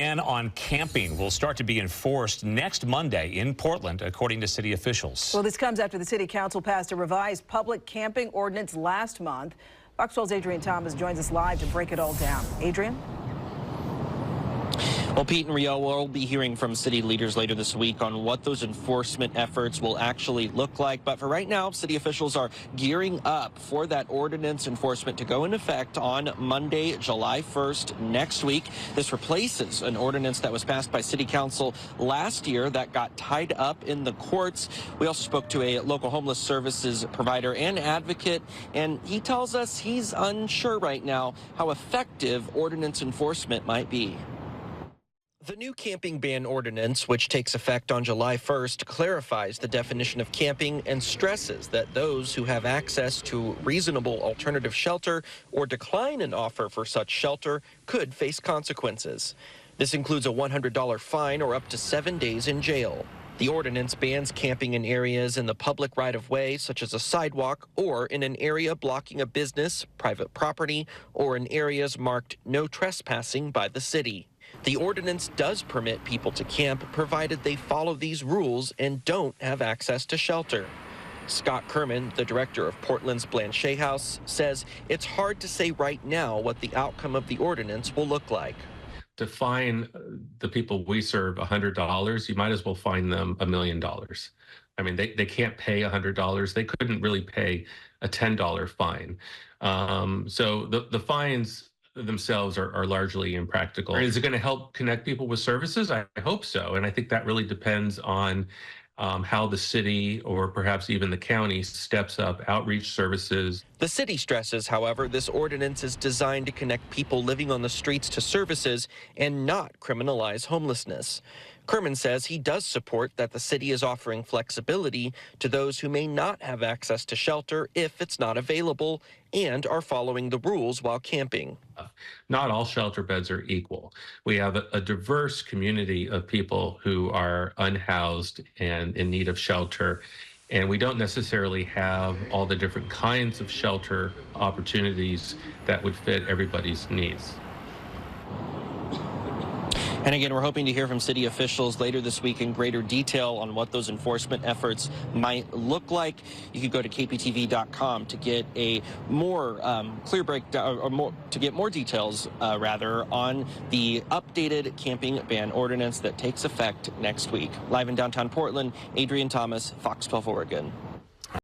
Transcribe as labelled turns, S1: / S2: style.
S1: Ban on camping will start to be enforced next Monday in Portland, according to city officials.
S2: Well, this comes after the city council passed a revised public camping ordinance last month. Fox 12's Adrian Thomas joins us live to break it all down. Adrian?
S3: Well, Pete and Rio will be hearing from city leaders later this week on what those enforcement efforts will actually look like. But for right now, city officials are gearing up for that ordinance enforcement to go into effect on Monday, July 1st next week. This replaces an ordinance that was passed by city council last year that got tied up in the courts. We also spoke to a local homeless services provider and advocate, and he tells us he's unsure right now how effective ordinance enforcement might be. The new camping ban ordinance, which takes effect on July 1st, clarifies the definition of camping and stresses that those who have access to reasonable alternative shelter or decline an offer for such shelter could face consequences. This includes a $100 fine or up to 7 days in jail. The ordinance bans camping in areas in the public right-of-way, such as a sidewalk, or in an area blocking a business, private property, or in areas marked no trespassing by the city. The ordinance does permit people to camp, provided they follow these rules and don't have access to shelter. Scott Kerman, the director of Portland's Blanchet House, says it's hard to say right now what the outcome of the ordinance will look like.
S4: To fine the people we serve $100, you might as well fine them $1 million. I mean, they can't pay $100. They couldn't really pay a $10 fine. So the fines themselves are largely impractical. Is it going to help connect people with services? I hope so. And I think that really depends on how the city or perhaps even the county steps up outreach services.
S3: The city stresses, however, this ordinance is designed to connect people living on the streets to services and not criminalize homelessness. Kerman says he does support that the city is offering flexibility to those who may not have access to shelter if it's not available and are following the rules while camping.
S4: Not all shelter beds are equal. We have a diverse community of people who are unhoused and in need of shelter, and we don't necessarily have all the different kinds of shelter opportunities that would fit everybody's needs.
S3: And again, we're hoping to hear from city officials later this week in greater detail on what those enforcement efforts might look like. You could go to kptv.com to get a more clear breakdown, or to get more details, on the updated camping ban ordinance that takes effect next week. Live in downtown Portland, Adrian Thomas, Fox 12 Oregon.